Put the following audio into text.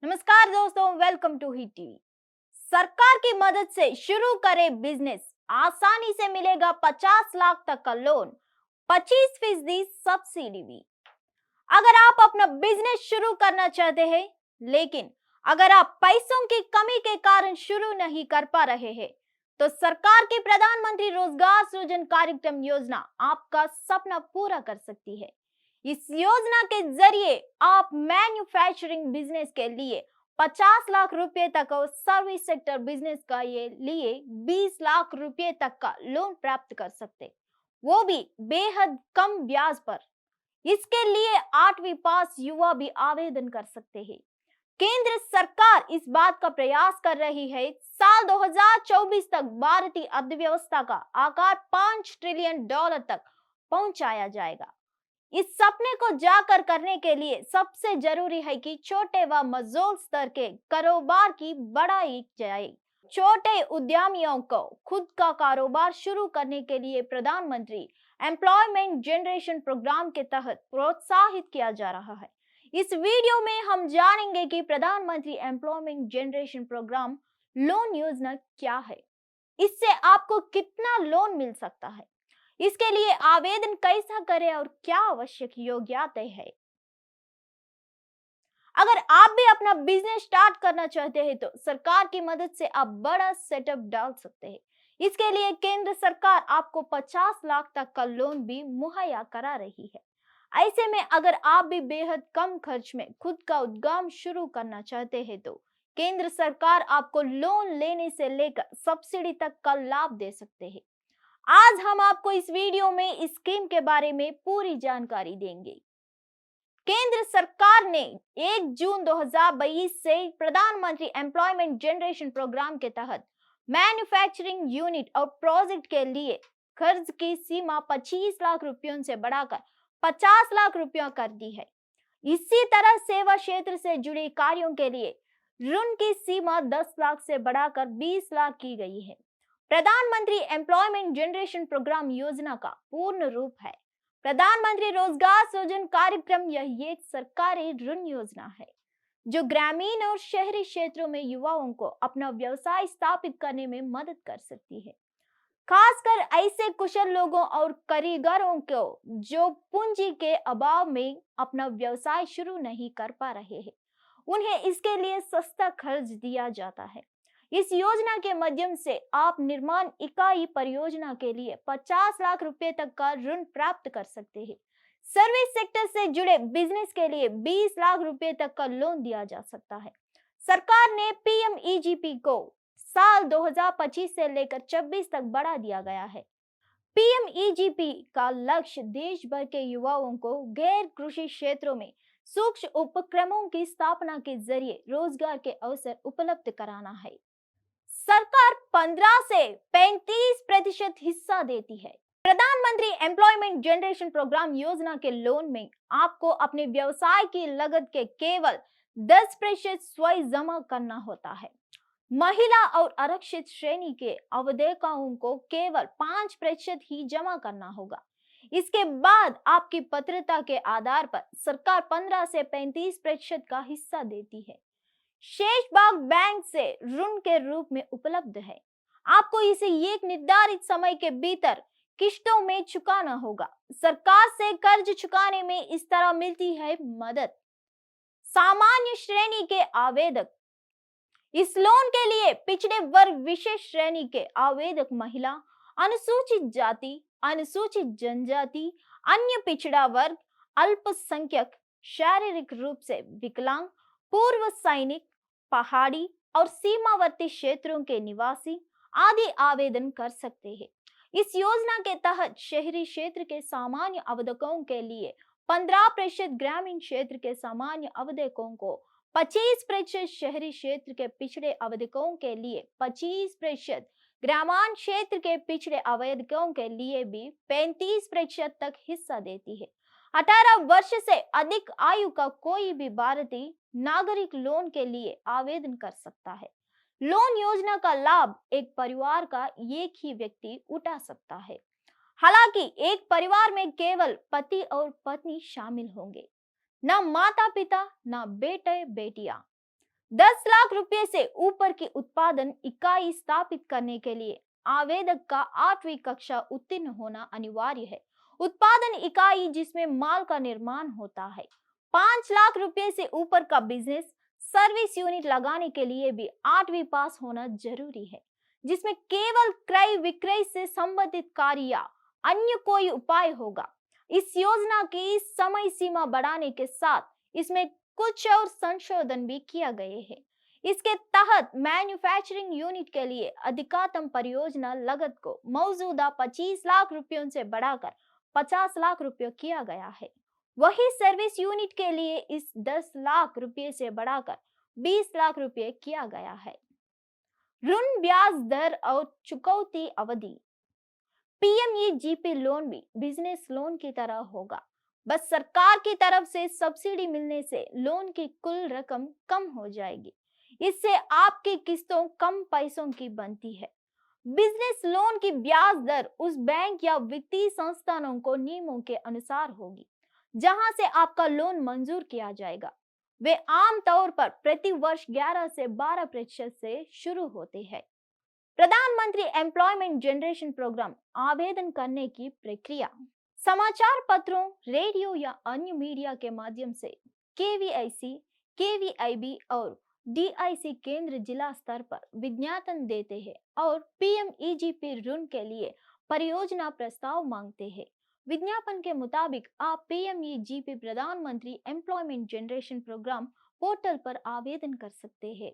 नमस्कार दोस्तों, welcome to hit TV. सरकार की मदद से शुरू करे बिजनेस, आसानी से मिलेगा 50 लाख तक का लोन, 25% सब्सिडी भी। अगर आप अपना बिजनेस शुरू करना चाहते हैं, लेकिन अगर आप पैसों की कमी के कारण शुरू नहीं कर पा रहे हैं, तो सरकार की प्रधानमंत्री रोजगार सृजन कार्यक्रम योजना आपका सपना पूरा कर सकती है। इस योजना के जरिए आप मैन्युफैक्चरिंग बिजनेस के लिए 50 लाख रुपए तक और सर्विस सेक्टर बिजनेस का ये लिए 20 लाख रुपए तक का लोन प्राप्त कर सकते, वो भी बेहद कम ब्याज पर। इसके लिए 8वीं पास युवा भी आवेदन कर सकते हैं। केंद्र सरकार इस बात का प्रयास कर रही है, साल 2024 तक भारतीय अर्थव्यवस्था का आकार $5 ट्रिलियन तक पहुंचाया जाएगा। इस सपने को जाकर करने के लिए सबसे जरूरी है कि छोटे व मझोल स्तर के कारोबार की बढ़ाई जाए। छोटे उद्यमियों को खुद का कारोबार शुरू करने के लिए प्रधानमंत्री एम्प्लॉयमेंट जनरेशन प्रोग्राम के तहत प्रोत्साहित किया जा रहा है। इस वीडियो में हम जानेंगे कि प्रधानमंत्री एम्प्लॉयमेंट जनरेशन प्रोग्राम लोन योजना क्या है, इससे आपको कितना लोन मिल सकता है, इसके लिए आवेदन कैसा करें और क्या आवश्यक योग्यताएं है। अगर आप भी अपना बिजनेस स्टार्ट करना चाहते हैं, तो सरकार की मदद से आप बड़ा सेटअप डाल सकते हैं। इसके लिए केंद्र सरकार आपको 50 लाख तक का लोन भी मुहैया करा रही है। ऐसे में अगर आप भी बेहद कम खर्च में खुद का उद्यम शुरू करना चाहते हैं, तो केंद्र सरकार आपको लोन लेने से लेकर सब्सिडी तक का लाभ दे सकते हैं। आज हम आपको इस वीडियो में इस स्कीम के बारे में पूरी जानकारी देंगे। केंद्र सरकार ने 1 जून 2022 से प्रधानमंत्री एम्प्लॉयमेंट जनरेशन प्रोग्राम के तहत मैन्युफैक्चरिंग यूनिट और प्रोजेक्ट के लिए कर्ज की सीमा 25 लाख रुपयों से बढ़ाकर 50 लाख रुपयों कर दी है। इसी तरह सेवा क्षेत्र से जुड़े कार्यों के लिए ऋण की सीमा 10 लाख से बढ़ाकर 20 लाख की गई है। प्रधानमंत्री एम्प्लॉयमेंट जनरेशन प्रोग्राम योजना का पूर्ण रूप है प्रधानमंत्री रोजगार सृजन कार्यक्रम। यह एक सरकारी ऋण योजना है जो ग्रामीण और शहरी क्षेत्रों में युवाओं को अपना व्यवसाय स्थापित करने में मदद कर सकती है, खासकर ऐसे कुशल लोगों और कारीगरों को जो पूंजी के अभाव में अपना व्यवसाय शुरू नहीं कर पा रहे हैं। उन्हें इसके लिए सस्ता खर्च दिया जाता है। इस योजना के माध्यम से आप निर्माण इकाई परियोजना के लिए 50 लाख रुपए तक का ऋण प्राप्त कर सकते हैं। सर्विस सेक्टर से जुड़े बिजनेस के लिए 20 लाख रुपए तक का लोन दिया जा सकता है। सरकार ने पीएमईजीपी को साल 2025 से लेकर 26 तक बढ़ा दिया गया है। पीएमईजीपी का लक्ष्य देश भर के युवाओं को गैर कृषि क्षेत्रों में सूक्ष्म उपक्रमों की स्थापना के जरिए रोजगार के अवसर उपलब्ध कराना है। सरकार 15 से 35% हिस्सा देती है। प्रधानमंत्री एम्प्लॉयमेंट जनरेशन प्रोग्राम योजना के लोन में आपको अपने व्यवसाय की लागत के केवल 10% स्वयं जमा करना होता है। महिला और आरक्षित श्रेणी के आवेदकों को केवल 5% ही जमा करना होगा। इसके बाद आपकी पात्रता के आधार पर सरकार 15 से 35% का हिस्सा देती है। शेष भाग बैंक से ऋण के रूप में उपलब्ध है। आपको इसे एक निर्धारित समय के भीतर किश्तों में चुकाना होगा। सरकार से कर्ज चुकाने में इस तरह मिलती है मदद। सामान्य श्रेणी के आवेदक, इस लोन के लिए पिछड़े वर्ग, विशेष श्रेणी के आवेदक, महिला, अनुसूचित जाति, अनुसूचित जनजाति, अन्य पिछड़ा वर्ग, अल्पसंख्यक, शारीरिक रूप से विकलांग, पूर्व सैनिक, पहाड़ी और सीमावर्ती क्षेत्रों के निवासी आदि आवेदन कर सकते हैं। इस योजना के तहत शहरी क्षेत्र के सामान्य आवेदकों के लिए 15%, ग्रामीण क्षेत्र के सामान्य आवेदकों को 25%, शहरी क्षेत्र के पिछड़े आवेदकों के लिए 25%, ग्रामीण क्षेत्र के पिछड़े आवेदकों के लिए भी 35% तक हिस्सा देती है। 18 वर्ष से अधिक आयु का कोई भी भारतीय नागरिक लोन के लिए आवेदन कर सकता है। लोन योजना का लाभ एक परिवार का एक ही व्यक्ति उठा सकता है। हालांकि एक परिवार में केवल पति और पत्नी शामिल होंगे, ना माता पिता, ना बेटे बेटियां। 10 लाख रुपए से ऊपर की उत्पादन इकाई स्थापित करने के लिए आवेदक का 8वीं कक्षा उत्तीर्ण होना अनिवार्य है। उत्पादन इकाई जिसमें माल का निर्माण होता है। 5 लाख रुपए से ऊपर का बिजनेस सर्विस यूनिट लगाने के लिए भी 8वीं पास होना जरूरी है, जिसमें केवल क्रय विक्रय से संबंधित कार्य या अन्य कोई उपाय होगा। इस योजना की समय सीमा बढ़ाने के साथ इसमें कुछ और संशोधन भी किया गए हैं। इसके तहत मैन्युफैक्चरिंग यूनिट के लिए अधिकतम परियोजना लागत को मौजूदा 25 लाख रुपयों से बढ़ाकर 50 लाख रुपये किया गया है। वही सर्विस यूनिट के लिए इस 10 लाख रुपये से बढ़ाकर 20 लाख रुपये किया गया है। ऋण ब्याज दर और चुकौती अवधि। पीएमईजीपी लोन भी बिजनेस लोन की तरह होगा, बस सरकार की तरफ से सब्सिडी मिलने से लोन की कुल रकम कम हो जाएगी। इससे आपकी किस्तों कम पैसों की बनती है। बिजनेस लोन की ब्याज दर उस बैंक या वित्तीय संस्थानों को नियमों के अनुसार होगी जहां से आपका लोन मंजूर किया जाएगा। वे आमतौर पर प्रति वर्ष 11 से 12% से शुरू होते हैं। प्रधानमंत्री एम्प्लॉयमेंट जनरेशन प्रोग्राम आवेदन करने की प्रक्रिया। समाचार पत्रों, रेडियो या अन्य मीडिया के माध्यम से केवीआईसी, केवीआईबी और डीआईसी केंद्र जिला स्तर पर विज्ञापन देते हैं और पीएमईजीपी ऋण के लिए परियोजना प्रस्ताव मांगते हैं। विज्ञापन के मुताबिक आप पीएमईजीपी प्रधानमंत्री एम्प्लॉयमेंट जनरेशन प्रोग्राम पोर्टल पर आवेदन कर सकते हैं।